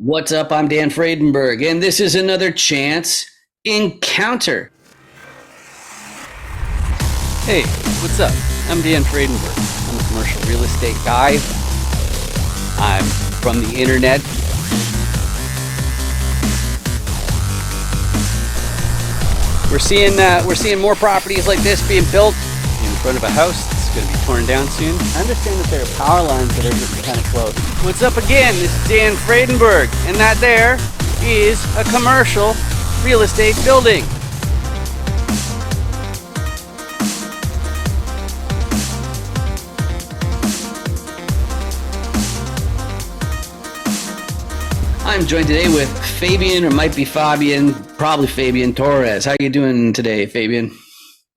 What's up? I'm Dan Fredenberg, and this is another Chance Encounter. Hey, what's up? I'm Dan Fredenberg. I'm a commercial real estate guy. I'm from the internet. We're seeing more properties like this being built in front of a house that's going to be torn down soon. I understand that there are power lines that are getting kind of close. What's up again? This is Dan Fredenberg, and that there is a commercial real estate building. I'm joined today with Fabian, or might be Fabian, probably Fabian Torres. How you doing today, Fabian?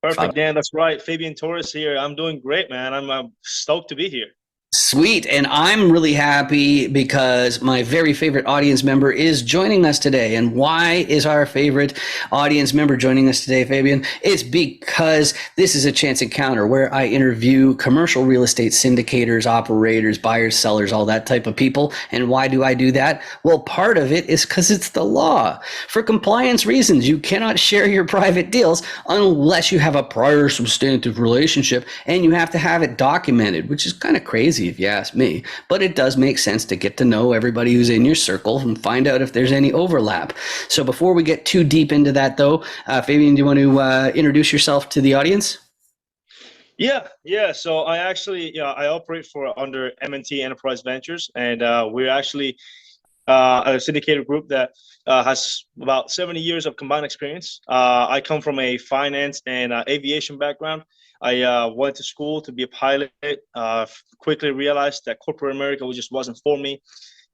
Perfect, Dan. That's right. Fabian Torres here. I'm doing great, man. I'm stoked to be here. Sweet. And I'm really happy because my very favorite audience member is joining us today. And why is our favorite audience member joining us today, Fabian? It's because this is a chance encounter where I interview commercial real estate syndicators, operators, buyers, sellers, all that type of people. And why do I do that? Well, part of it is because it's the law. For compliance reasons, you cannot share your private deals unless you have a prior substantive relationship, and you have to have it documented, which is kind of crazy if you ask me, but it does make sense to get to know everybody who's in your circle and find out if there's any overlap. So before we get too deep into that though, Fabian, do you want to introduce yourself to the audience? Yeah. So I actually, I operate for under M&T Enterprise Ventures, and we're actually a syndicated group that has about 70 years of combined experience. I come from a finance and aviation background. I went to school to be a pilot, quickly realized that corporate America just wasn't for me.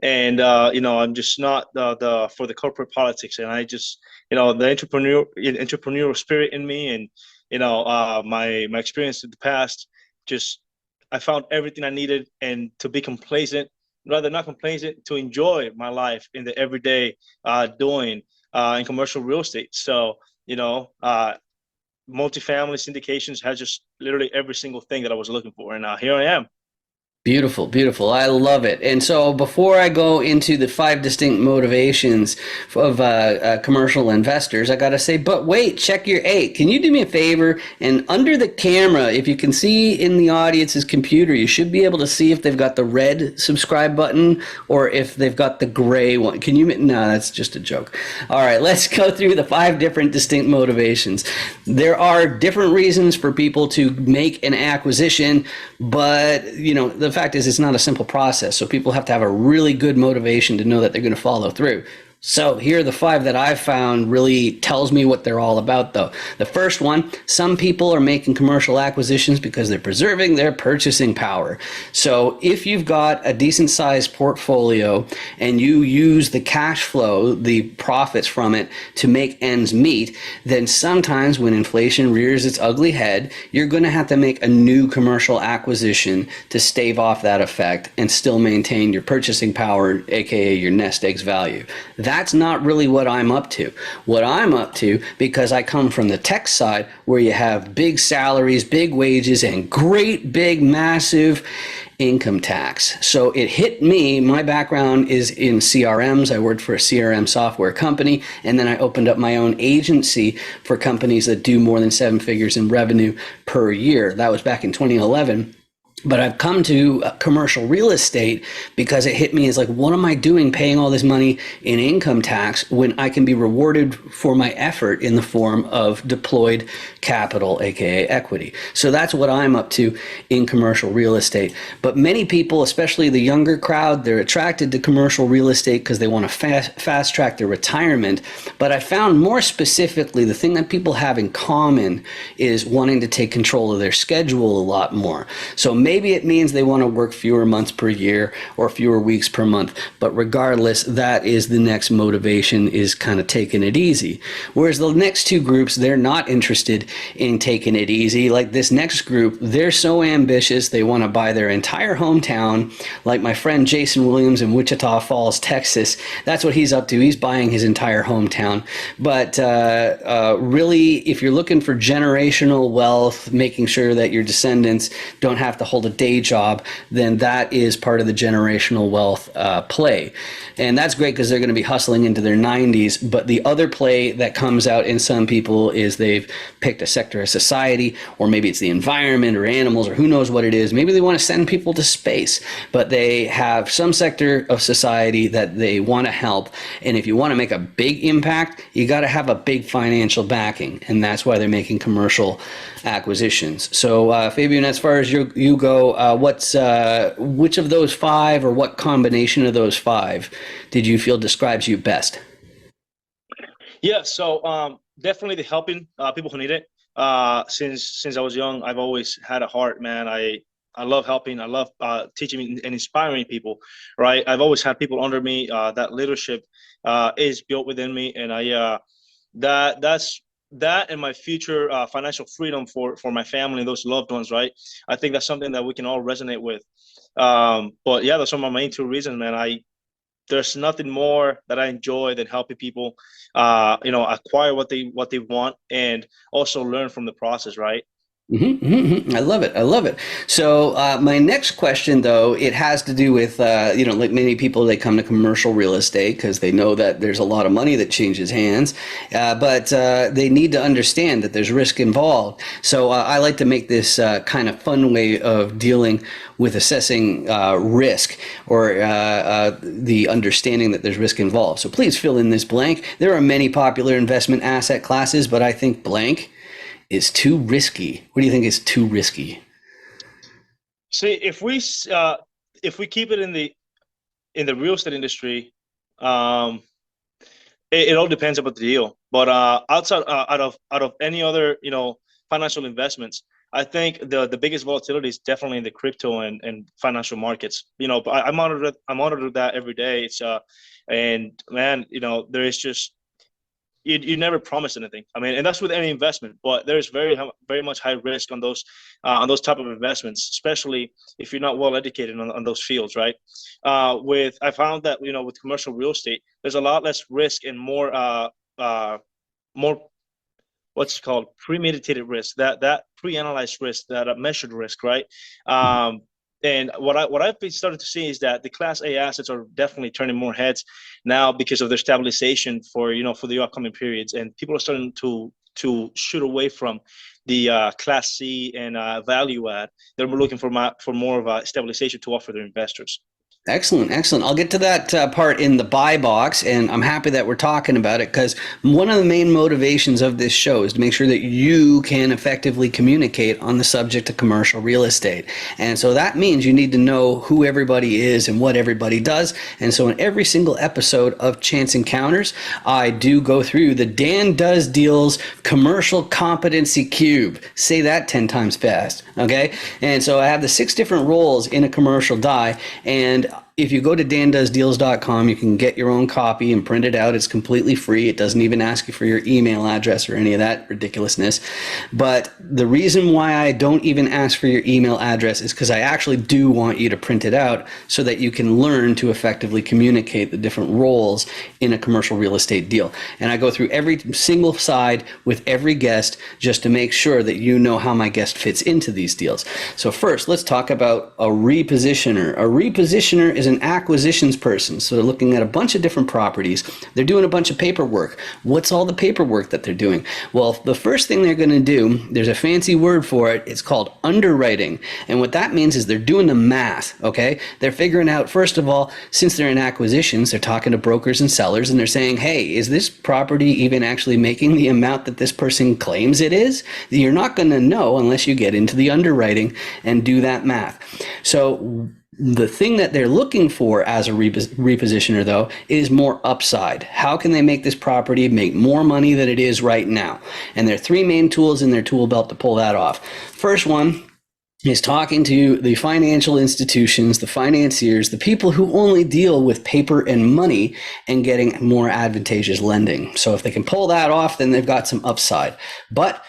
And, I'm just not for the corporate politics. And I just, the entrepreneurial spirit in me, and, my experience in the past, I found everything I needed, and to be complacent, rather not complacent, to enjoy my life in the everyday doing in commercial real estate. So, multifamily syndications has just literally every single thing that I was looking for, and here I am. Beautiful, beautiful. I love it. And so before I go into the 5 distinct motivations of commercial investors, I got to say, but wait, check your 8. Can you do me a favor? And under the camera, if you can see in the audience's computer, you should be able to see if they've got the red subscribe button or if they've got the gray one. Can you? No, that's just a joke. All right, let's go through the 5 different distinct motivations. There are different reasons for people to make an acquisition, but, the fact is it's not a simple process. So people have to have a really good motivation to know that they're going to follow through. So here are the 5 that I've found really tells me what they're all about though. The first one, some people are making commercial acquisitions because they're preserving their purchasing power. So if you've got a decent sized portfolio and you use the cash flow, the profits from it to make ends meet, then sometimes when inflation rears its ugly head, you're going to have to make a new commercial acquisition to stave off that effect and still maintain your purchasing power, aka your nest egg's value. That's not really what I'm up to. What I'm up to, because I come from the tech side where you have big salaries, big wages, and great big massive income tax. So it hit me. My background is in CRMs. I worked for a CRM software company, and then I opened up my own agency for companies that do more than 7 figures in revenue per year. That was back in 2011. But I've come to commercial real estate because it hit me as like, what am I doing paying all this money in income tax when I can be rewarded for my effort in the form of deployed capital, aka equity. So that's what I'm up to in commercial real estate. But many people, especially the younger crowd, they're attracted to commercial real estate because they want to fast track their retirement. But I found more specifically, the thing that people have in common is wanting to take control of their schedule a lot more. So maybe it means they want to work fewer months per year or fewer weeks per month. But regardless, that is the next motivation, is kind of taking it easy. Whereas the next 2 groups, they're not interested in taking it easy. Like this next group, they're so ambitious, they want to buy their entire hometown. Like my friend Jason Williams in Wichita Falls, Texas, that's what he's up to. He's buying his entire hometown. But really, if you're looking for generational wealth, making sure that your descendants don't have to hold called a day job, then that is part of the generational wealth play. And that's great because they're going to be hustling into their 90s. But the other play that comes out in some people is they've picked a sector of society, or maybe it's the environment or animals or who knows what it is. Maybe they want to send people to space, but they have some sector of society that they want to help. And if you want to make a big impact, you got to have a big financial backing. And that's why they're making commercial acquisitions. So Fabian, as far as you go, which of those five, or what combination of those five did you feel describes you best? Yeah, so definitely the helping people who need it. Since I was young, I've always had a heart, man. I love helping. I love teaching and inspiring people, right? I've always had people under me. That leadership is built within me, and that's that and my future financial freedom for my family and those loved ones, right? I think that's something that we can all resonate with. But yeah, those are my main two reasons, man. There's nothing more that I enjoy than helping people, acquire what they want, and also learn from the process, right? I love it. I love it. So my next question, though, it has to do with, like many people, they come to commercial real estate because they know that there's a lot of money that changes hands, but they need to understand that there's risk involved. So I like to make this kind of fun way of dealing with assessing risk, or the understanding that there's risk involved. So please fill in this blank. There are many popular investment asset classes, but I think blank is too risky. What do you think is too risky? See, if we keep it in the real estate industry, um, it all depends about the deal. But out of any other financial investments, I think the biggest volatility is definitely in the crypto and financial markets. But I monitor that every day. And man, there is just you never promise anything. I mean, and that's with any investment, but there's very much high risk on those type of investments, especially if you're not well educated on those fields, right? I found that with commercial real estate, there's a lot less risk and more what's called premeditated risk, that pre-analyzed risk, that measured risk, right? And what I've been starting to see is that the Class A assets are definitely turning more heads now because of their stabilization for the upcoming periods, and people are starting to shoot away from the Class C and value add. They're looking for more of a stabilization to offer their investors. Excellent, excellent. I'll get to that part in the buy box, and I'm happy that we're talking about it because one of the main motivations of this show is to make sure that you can effectively communicate on the subject of commercial real estate. And so that means you need to know who everybody is and what everybody does. And so in every single episode of Chance Encounters, I do go through the Dan Does Deals Commercial Competency Cube. Say that 10 times fast, okay? And so I have the 6 different roles in a commercial die, and if you go to dandoesdeals.com, you can get your own copy and print it out. It's completely free. It doesn't even ask you for your email address or any of that ridiculousness. But the reason why I don't even ask for your email address is because I actually do want you to print it out so that you can learn to effectively communicate the different roles in a commercial real estate deal. And I go through every single side with every guest just to make sure that you know how my guest fits into these deals. So first, let's talk about a repositioner. A repositioner is an acquisitions person. So they're looking at a bunch of different properties. They're doing a bunch of paperwork. What's all the paperwork that they're doing? Well, the first thing they're going to do, there's a fancy word for it. It's called underwriting. And what that means is they're doing the math, okay? They're figuring out, first of all, since they're in acquisitions, they're talking to brokers and sellers, and they're saying, hey, is this property even actually making the amount that this person claims it is? You're not going to know unless you get into the underwriting and do that math. So the thing that they're looking for as a repositioner, though, is more upside. How can they make this property make more money than it is right now? And there are 3 main tools in their tool belt to pull that off. First one is talking to the financial institutions, the financiers, the people who only deal with paper and money, and getting more advantageous lending. So if they can pull that off, then they've got some upside. But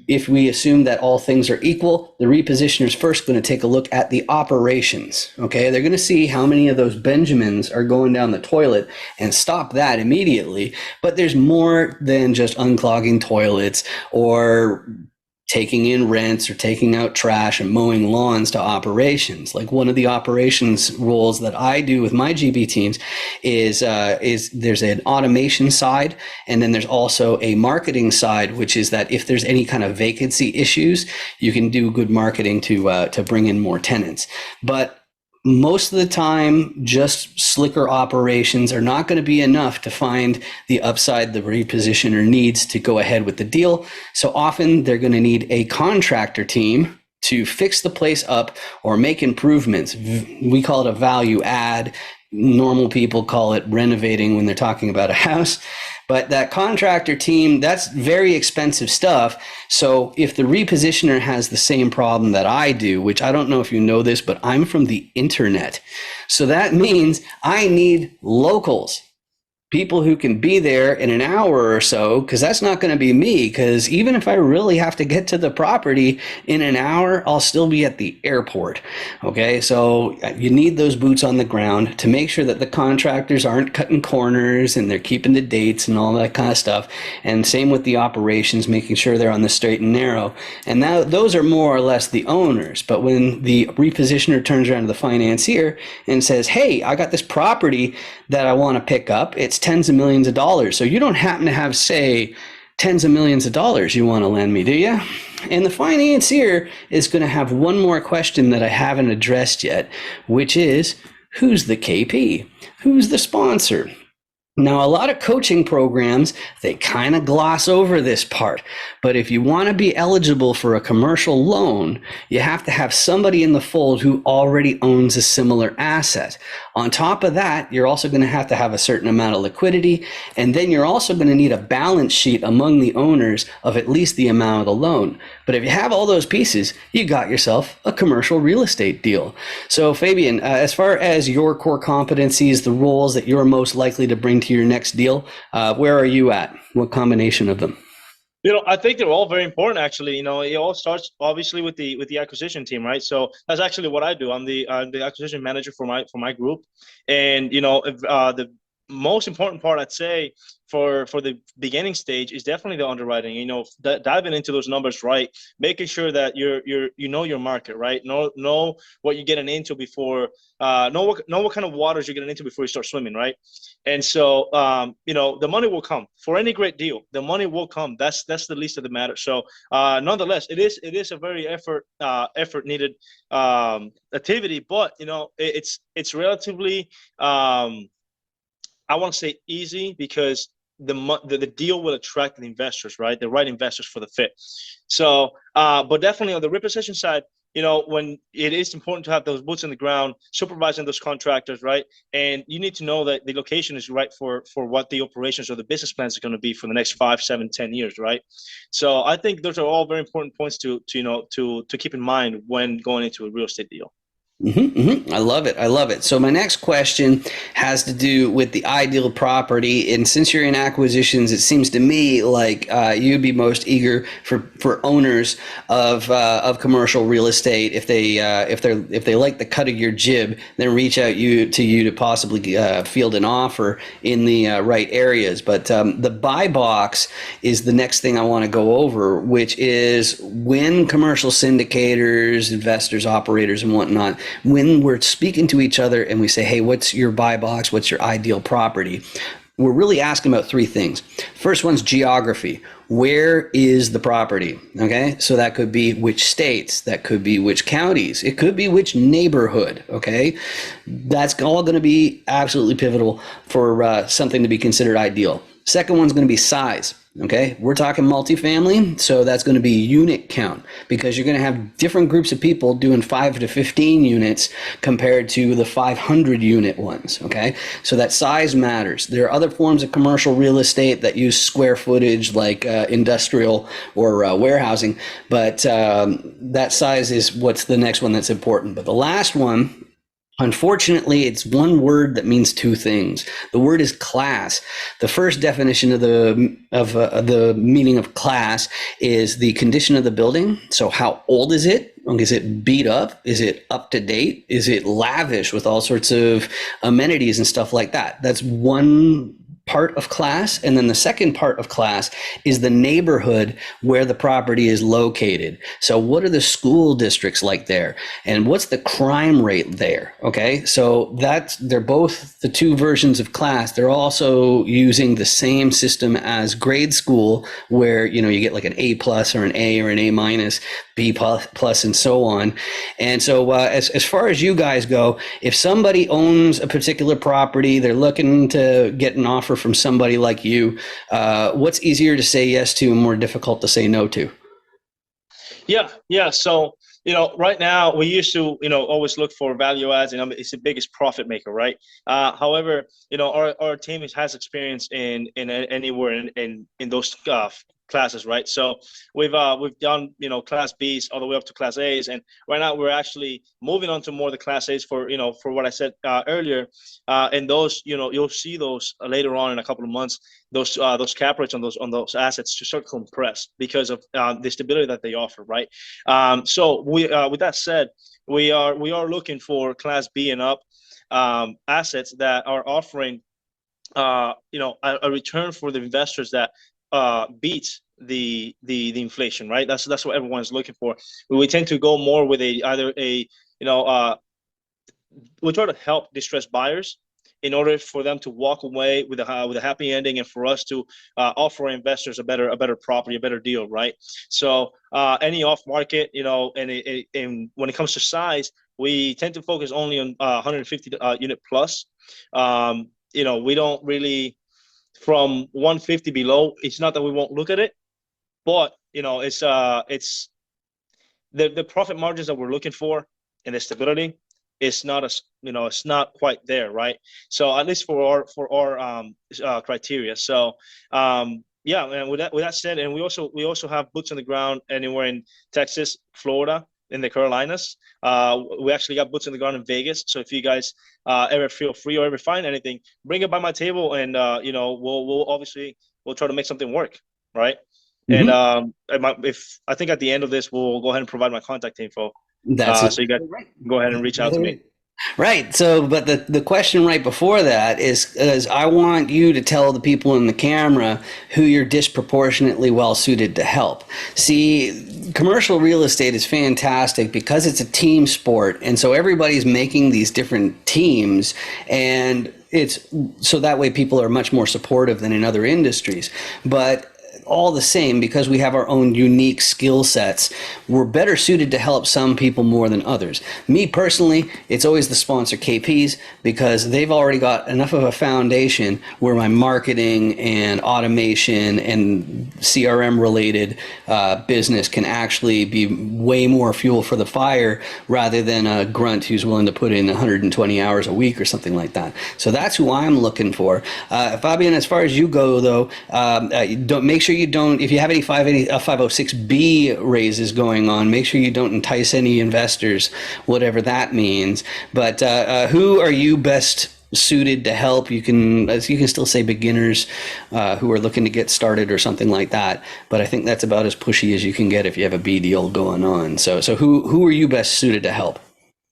if we assume that all things are equal, the repositioner is first going to take a look at the operations. Okay, they're going to see how many of those Benjamins are going down the toilet and stop that immediately. But there's more than just unclogging toilets or taking in rents or taking out trash and mowing lawns to operations. Like one of the operations roles that I do with my GB teams is there's an automation side, and then there's also a marketing side, which is that if there's any kind of vacancy issues, you can do good marketing to bring in more tenants. But most of the time, just slicker operations are not going to be enough to find the upside the repositioner needs to go ahead with the deal. So often they're going to need a contractor team to fix the place up or make improvements. We call it a value add. Normal people call it renovating when they're talking about a house. But that contractor team, that's very expensive stuff. So if the repositioner has the same problem that I do, which I don't know if you know this, but I'm from the internet. So that means I need locals, people who can be there in an hour or so, because that's not going to be me. Because even if I really have to get to the property in an hour, I'll still be at the airport. Okay, so you need those boots on the ground to make sure that the contractors aren't cutting corners and they're keeping the dates and all that kind of stuff. And same with the operations, making sure they're on the straight and narrow. And now those are more or less the owners. But when the repositioner turns around to the financier and says, hey, I got this property that I want to pick up, it's tens of millions of dollars. So you don't happen to have, say, tens of millions of dollars you want to lend me, do you? And the financier is going to have one more question that I haven't addressed yet, which is, who's the KP? Who's the sponsor? Now, a lot of coaching programs, they kind of gloss over this part. But if you want to be eligible for a commercial loan, you have to have somebody in the fold who already owns a similar asset. On top of that, you're also going to have a certain amount of liquidity. And then you're also going to need a balance sheet among the owners of at least the amount of the loan. But if you have all those pieces, you got yourself a commercial real estate deal. So Fabian, as far as your core competencies, the roles that you're most likely to bring to your next deal, where are you at? What combination of them? I think they're all very important. Actually, it all starts obviously with the acquisition team, right? So that's actually what I do. I'm the acquisition manager for my group, and the most important part I'd say for the beginning stage is definitely the underwriting. Diving into those numbers right, making sure that you know your market, right? Know what you're getting into before know what kind of waters you're getting into before you start swimming, right? And so the money will come for any great deal. The money will come. That's the least of the matter. So nonetheless, it is a very effort needed activity, but it's relatively I want to say easy because the deal will attract the investors, right? The right investors for the fit. So, but definitely on the repossession side, when it is important to have those boots on the ground, supervising those contractors, right? And you need to know that the location is right for what the operations or the business plans are going to be for the next 5, 7, 10 years, right? So I think those are all very important points to keep in mind when going into a real estate deal. I love it. I love it. So my next question has to do with the ideal property. And since you're in acquisitions, it seems to me like you'd be most eager for owners of commercial real estate. If they like the cut of your jib, then reach out to you to possibly field an offer in the right areas. But the buy box is the next thing I want to go over, which is when commercial syndicators, investors, operators, and whatnot, when we're speaking to each other and we say, hey, what's your buy box? What's your ideal property? We're really asking about three things. First one's geography. Where is the property? Okay, so that could be which states, that could be which counties, it could be which neighborhood. Okay, that's all going to be absolutely pivotal for something to be considered ideal. Second one's going to be size. Okay, we're talking multifamily, so that's going to be unit count because you're going to have different groups of people doing 5 to 15 units compared to the 500 unit ones. Okay, so that size matters. There are other forms of commercial real estate that use square footage like industrial or warehousing, but that size is what's the next one that's important. But the last one, unfortunately, it's one word that means two things. The word is class. The first definition of the meaning of class is the condition of the building. So how old is it? Is it beat up? Is it up to date? Is it lavish with all sorts of amenities and stuff like that? That's one part of class, and then the second part of class is the neighborhood where the property is located. So what are the school districts like there, and what's the crime rate there? Okay, so they're both the two versions of class. They're also using the same system as grade school, where you get like an A plus or an A or an A minus, B plus, and so on. And so as far as you guys go, if somebody owns a particular property, they're looking to get an offer from somebody like you, what's easier to say yes to and more difficult to say no to? Yeah. So, right now we used to, always look for value adds, and it's the biggest profit maker, right? However, our team has experience in anywhere in those classes, right? So we've done, class Bs all the way up to class As, and right now we're actually moving on to more of the class As for what I said earlier, and those, you'll see those later on in a couple of months. Those cap rates on those assets to start to compress because of the stability that they offer, right? So with that said, we are looking for class B and up assets that are offering a return for the investors that beats the inflation, right? That's what everyone's looking for. We tend to go more with either a we try to help distressed buyers in order for them to walk away with a happy ending, and for us to offer investors a better property, a better deal, right? So any off market, and when it comes to size, we tend to focus only on 150 unit plus. We don't really, from 150 below. It's not that we won't look at it, but it's the profit margins that we're looking for and the stability. It's not it's not quite there, right? So at least for our criteria. So yeah, and with that said, and we also have boots on the ground anywhere in Texas, Florida, in the Carolinas. We actually got boots on the ground in Vegas. So if you guys ever feel free or ever find anything, bring it by my table, and we'll try to make something work, right? And Mm-hmm. if I think at the end of this, we'll go ahead and provide my contact info, That's so you guys right. go ahead and reach out to me. Right. So, but the question right before that is I want you to tell the people in the camera who you're disproportionately well suited to help. See, commercial real estate is fantastic because it's a team sport. And so everybody's making these different teams, and it's so that way people are much more supportive than in other industries. But all the same, because we have our own unique skill sets, we're better suited to help some people more than others. Me personally, it's always the sponsor KPs, because they've already got enough of a foundation where my marketing and automation and CRM related business can actually be way more fuel for the fire, rather than a grunt who's willing to put in 120 hours a week or something like that. So that's who I'm looking for. Fabian, as far as you go though, don't make sure you don't, if you have any 506B raises going on, make sure you don't entice any investors, whatever that means. But who are you best suited to help? You can still say beginners who are looking to get started or something like that. But I think that's about as pushy as you can get if you have a B deal going on. So who are you best suited to help?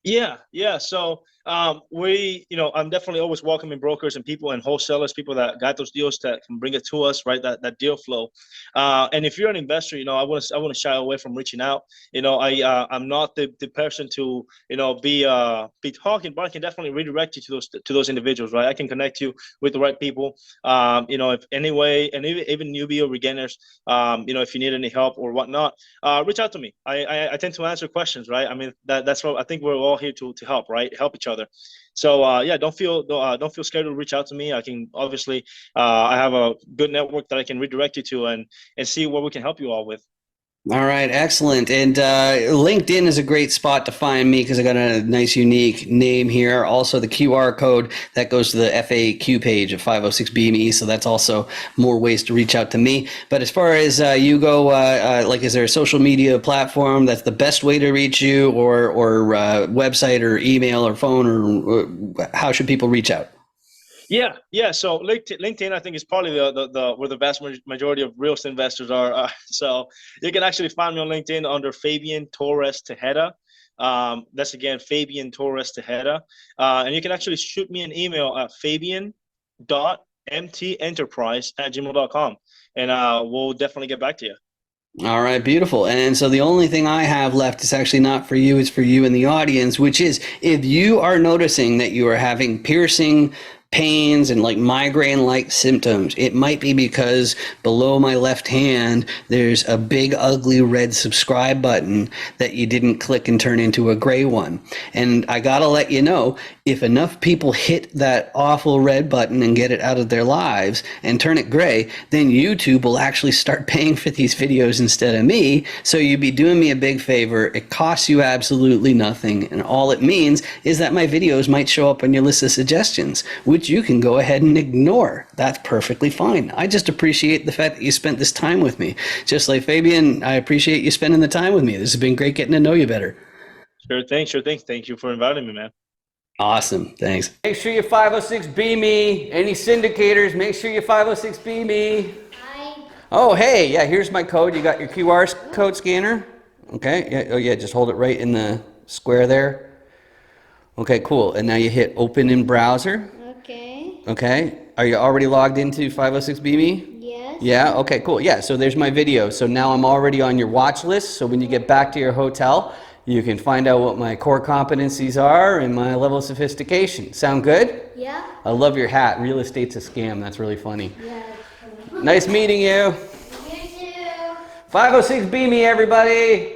Yeah. So I'm definitely always welcoming brokers and people and wholesalers, people that got those deals that can bring it to us, right? That deal flow. And if you're an investor, I want to shy away from reaching out. I'm not the person to be talking, but I can definitely redirect you to those individuals, right? I can connect you with the right people. If anyway, and even newbie or beginners, if you need any help or whatnot, reach out to me. I tend to answer questions, right? I mean, that's what I think we're all here to help, right? Help each other. So yeah, don't feel scared to reach out to me. I can obviously I have a good network that I can redirect you to, and see what we can help you all with. All right, excellent. And LinkedIn is a great spot to find me because I got a nice, unique name here. Also, the QR code that goes to the FAQ page of 506 BME. So that's also more ways to reach out to me. But as far as you go, like, is there a social media platform that's the best way to reach you, or website or email or phone, or how should people reach out? Yeah. So LinkedIn, I think, is probably the where the vast majority of real estate investors are. So you can actually find me on LinkedIn under Fabian Torres Tejeda. That's again Fabian Torres Tejeda, and you can actually shoot me an email at Fabian mtenterprise@gmail.com, and we'll definitely get back to you. All right, beautiful. And so the only thing I have left is actually not for you, it's for you in the audience, which is if you are noticing that you are having piercing pains and like migraine-like symptoms, it might be because below my left hand there's a big ugly red subscribe button that you didn't click and turn into a gray one. And I gotta let you know, if enough people hit that awful red button and get it out of their lives and turn it gray, then YouTube will actually start paying for these videos instead of me. So you'd be doing me a big favor. It costs you absolutely nothing, and all it means is that my videos might show up on your list of suggestions, which you can go ahead and ignore. That's perfectly fine. I just appreciate the fact that you spent this time with me. Just like Fabian, I appreciate you spending the time with me. This has been great getting to know you better. Sure thing, sure thing. Thank you for inviting me, man. Awesome. Thanks. Make sure you 506B me. Any syndicators, make sure you 506B me. Hi. Oh, hey. Yeah, here's my code. You got your QR code scanner? Okay. Yeah. Oh, yeah. Just hold it right in the square there. Okay, cool. And now you hit open in browser. Okay. Okay. Are you already logged into 506B me? Yes. Yeah, okay, cool. Yeah, so there's my video. So now I'm already on your watch list. So when you get back to your hotel, you can find out what my core competencies are and my level of sophistication. Sound good? Yeah. I love your hat. Real estate's a scam. That's really funny. Yeah. Nice meeting you. You too. 506B me, everybody.